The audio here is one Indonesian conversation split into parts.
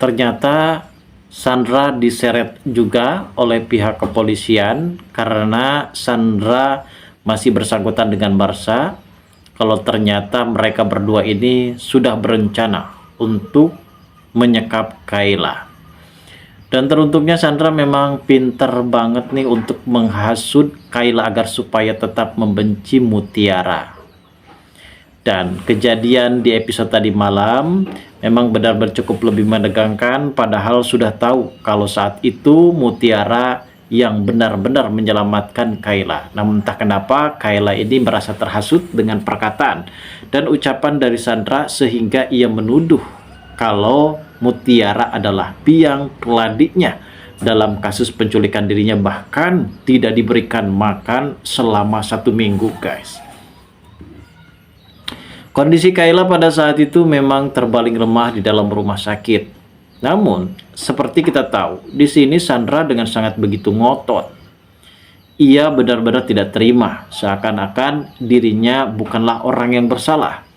Ternyata Sandra diseret juga oleh pihak kepolisian karena Sandra masih bersangkutan dengan Marsha. Kalau ternyata mereka berdua ini sudah berencana untuk menyekap Kayla. Dan teruntungnya Sandra memang pinter banget nih untuk menghasut Kayla agar supaya tetap membenci Mutiara. Dan kejadian di episode tadi malam memang benar-benar cukup lebih menegangkan, padahal sudah tahu kalau saat itu Mutiara yang benar-benar menyelamatkan Kayla. Namun entah kenapa Kayla ini merasa terhasut dengan perkataan dan ucapan dari Sandra sehingga ia menuduh kalau Mutiara adalah biang keladinya dalam kasus penculikan dirinya, bahkan tidak diberikan makan selama 1 minggu, guys. Kondisi Kayla pada saat itu memang terbaling lemah di dalam rumah sakit. Namun, seperti kita tahu, di sini Sandra dengan sangat begitu ngotot. Ia benar-benar tidak terima, seakan-akan dirinya bukanlah orang yang bersalah.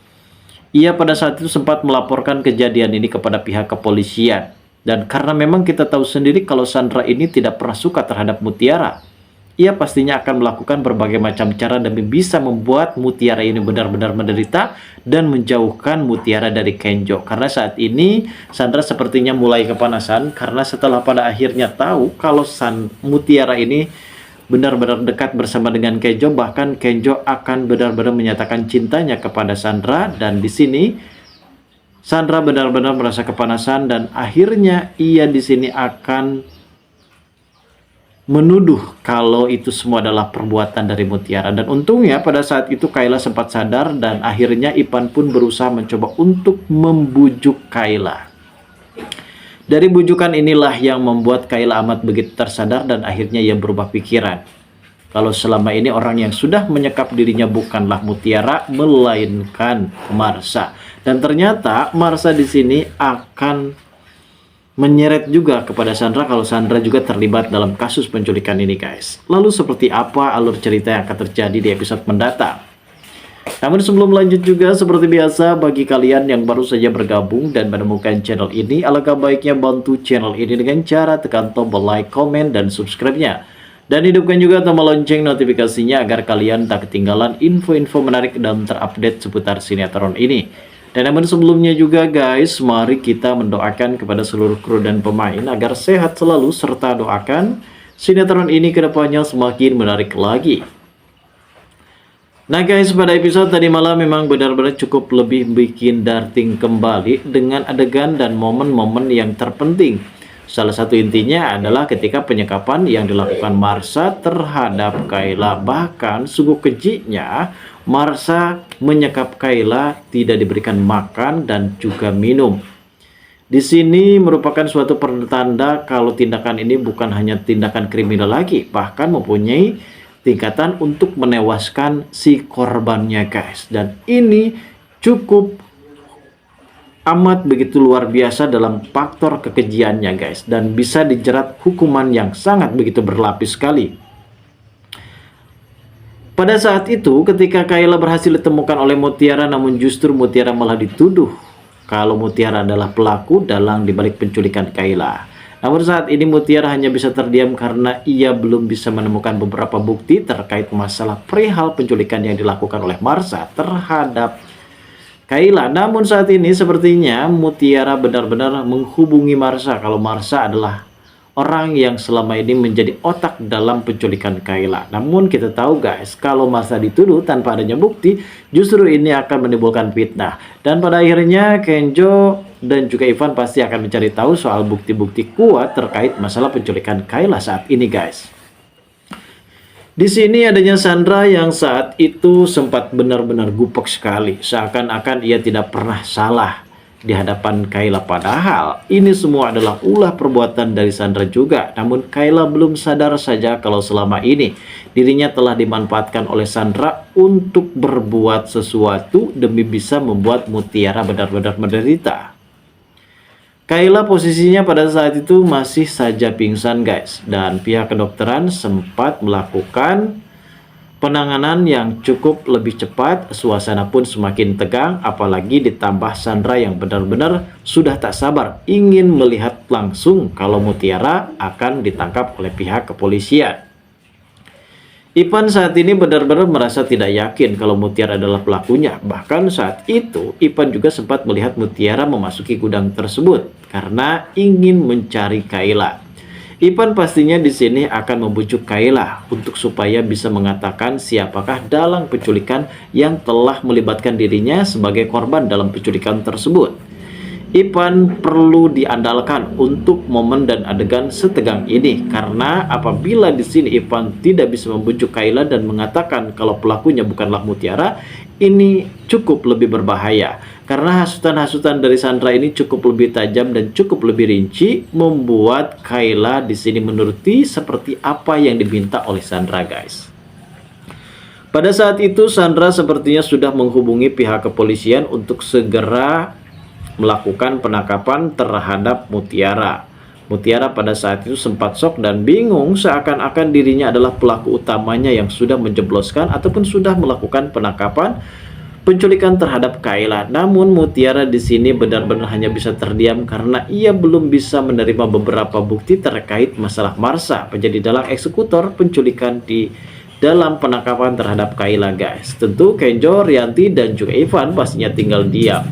Ia pada saat itu sempat melaporkan kejadian ini kepada pihak kepolisian. Dan karena memang kita tahu sendiri kalau Sandra ini tidak pernah suka terhadap Mutiara, ia pastinya akan melakukan berbagai macam cara demi bisa membuat Mutiara ini benar-benar menderita dan menjauhkan Mutiara dari Kenjo. Karena saat ini Sandra sepertinya mulai kepanasan karena setelah pada akhirnya tahu kalau Mutiara ini benar-benar dekat bersama dengan Kenjo, bahkan Kenjo akan benar-benar menyatakan cintanya kepada Sandra. Dan di sini Sandra benar-benar merasa kepanasan dan akhirnya ia di sini akan menuduh kalau itu semua adalah perbuatan dari Mutiara. Dan untungnya pada saat itu Kayla sempat sadar dan akhirnya Ipan pun berusaha mencoba untuk membujuk Kayla. Dari bujukan inilah yang membuat Kayla amat begitu tersadar dan akhirnya ia berubah pikiran. Kalau selama ini orang yang sudah menyekap dirinya bukanlah Mutiara, melainkan Marsha. Dan ternyata Marsha di sini akan menyeret juga kepada Sandra kalau Sandra juga terlibat dalam kasus penculikan ini, guys. Lalu seperti apa alur cerita yang akan terjadi di episode mendatang? Namun sebelum lanjut juga, seperti biasa bagi kalian yang baru saja bergabung dan menemukan channel ini, alangkah baiknya bantu channel ini dengan cara tekan tombol like, komen, dan subscribe-nya. Dan hidupkan juga tombol lonceng notifikasinya agar kalian tak ketinggalan info-info menarik dan terupdate seputar sinetron ini. Dan namun sebelumnya juga guys, mari kita mendoakan kepada seluruh kru dan pemain agar sehat selalu, serta doakan sinetron ini kedepannya semakin menarik lagi. Nah guys, pada episode tadi malam memang benar-benar cukup lebih bikin darting kembali dengan adegan dan momen-momen yang terpenting. Salah satu intinya adalah ketika penyekapan yang dilakukan Marsha terhadap Kayla. Bahkan sungguh kejiknya Marsha menyekap Kayla, tidak diberikan makan dan juga minum. Di sini merupakan suatu pertanda kalau tindakan ini bukan hanya tindakan kriminal lagi, bahkan mempunyai tingkatan untuk menewaskan si korbannya, guys. Dan ini cukup amat begitu luar biasa dalam faktor kekejiannya, guys, dan bisa dijerat hukuman yang sangat begitu berlapis sekali. Pada saat itu ketika Kayla berhasil ditemukan oleh Mutiara, namun justru Mutiara malah dituduh kalau Mutiara adalah pelaku dalang dibalik penculikan Kayla. Namun saat ini Mutiara hanya bisa terdiam karena ia belum bisa menemukan beberapa bukti terkait masalah perihal penculikan yang dilakukan oleh Marsha terhadap Kayla. Namun saat ini sepertinya Mutiara benar-benar menghubungi Marsha kalau Marsha adalah orang yang selama ini menjadi otak dalam penculikan Kayla. Namun kita tahu guys, kalau Marsha dituduh tanpa adanya bukti, justru ini akan menimbulkan fitnah. Dan pada akhirnya Kenjo dan juga Ivan pasti akan mencari tahu soal bukti-bukti kuat terkait masalah penculikan Kayla saat ini, guys. Di sini adanya Sandra yang saat itu sempat benar-benar gupek sekali, seakan-akan ia tidak pernah salah di hadapan Kayla, padahal ini semua adalah ulah perbuatan dari Sandra juga. Namun Kayla belum sadar saja kalau selama ini dirinya telah dimanfaatkan oleh Sandra untuk berbuat sesuatu demi bisa membuat Mutiara benar-benar menderita. Kayla posisinya pada saat itu masih saja pingsan, guys, dan pihak kedokteran sempat melakukan Penanganan yang cukup lebih cepat, suasana pun semakin tegang, apalagi ditambah Sandra yang benar-benar sudah tak sabar ingin melihat langsung kalau Mutiara akan ditangkap oleh pihak kepolisian. Ipan saat ini benar-benar merasa tidak yakin kalau Mutiara adalah pelakunya. Bahkan saat itu, Ipan juga sempat melihat Mutiara memasuki gudang tersebut karena ingin mencari Kayla. Ipan pastinya di sini akan membujuk Kayla untuk supaya bisa mengatakan siapakah dalang penculikan yang telah melibatkan dirinya sebagai korban dalam penculikan tersebut. Ipan perlu diandalkan untuk momen dan adegan setegang ini karena apabila di sini Ipan tidak bisa membujuk Kayla dan mengatakan kalau pelakunya bukanlah Mutiara, ini cukup lebih berbahaya karena hasutan-hasutan dari Sandra ini cukup lebih tajam dan cukup lebih rinci, membuat Kayla di sini menuruti seperti apa yang diminta oleh Sandra, guys. Pada saat itu Sandra sepertinya sudah menghubungi pihak kepolisian untuk segera melakukan penangkapan terhadap Mutiara. Mutiara pada saat itu sempat shock dan bingung seakan-akan dirinya adalah pelaku utamanya yang sudah menjebloskan ataupun sudah melakukan penangkapan penculikan terhadap Kayla. Namun Mutiara di sini benar-benar hanya bisa terdiam karena ia belum bisa menerima beberapa bukti terkait masalah Marsha menjadi dalang eksekutor penculikan di dalam penangkapan terhadap Kayla, guys. Tentu Kenjo, Rianti, dan juga Ivan pastinya tinggal diam.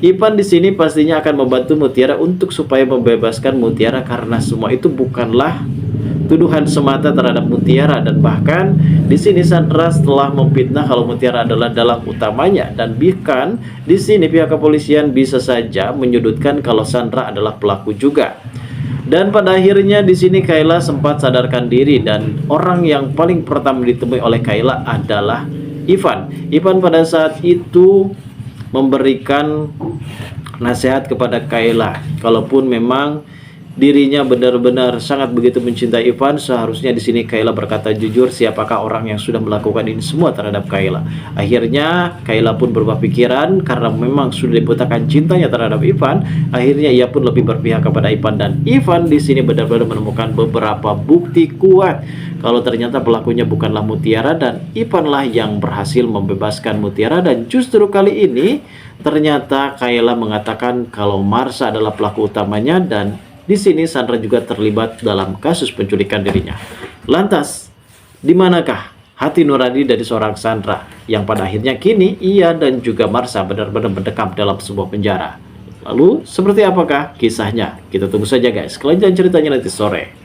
Ipan di sini pastinya akan membantu Mutiara untuk supaya membebaskan Mutiara karena semua itu bukanlah tuduhan semata terhadap Mutiara, dan bahkan di sini Sandra setelah memfitnah kalau Mutiara adalah dalang utamanya, dan bahkan di sini pihak kepolisian bisa saja menyudutkan kalau Sandra adalah pelaku juga. Dan pada akhirnya di sini Kayla sempat sadarkan diri dan orang yang paling pertama ditemui oleh Kayla adalah Ivan. Ivan pada saat itu memberikan nasihat kepada Kayla, kalaupun memang dirinya benar-benar sangat begitu mencintai Ivan, seharusnya di sini Kayla berkata jujur siapakah orang yang sudah melakukan ini semua terhadap Kayla. Akhirnya Kayla pun berubah pikiran karena memang sudah dibutakan cintanya terhadap Ivan. Akhirnya ia pun lebih berpihak kepada Ivan, dan Ivan di sini benar-benar menemukan beberapa bukti kuat kalau ternyata pelakunya bukanlah Mutiara, dan Ivanlah yang berhasil membebaskan Mutiara. Dan justru kali ini ternyata Kayla mengatakan kalau Marsha adalah pelaku utamanya, dan di sini Sandra juga terlibat dalam kasus penculikan dirinya. Lantas, di manakah hati nurani dari seorang Sandra yang pada akhirnya kini ia dan juga Marsha benar-benar mendekam dalam sebuah penjara? Lalu, seperti apakah kisahnya? Kita tunggu saja, guys. Kelanjutan ceritanya nanti sore.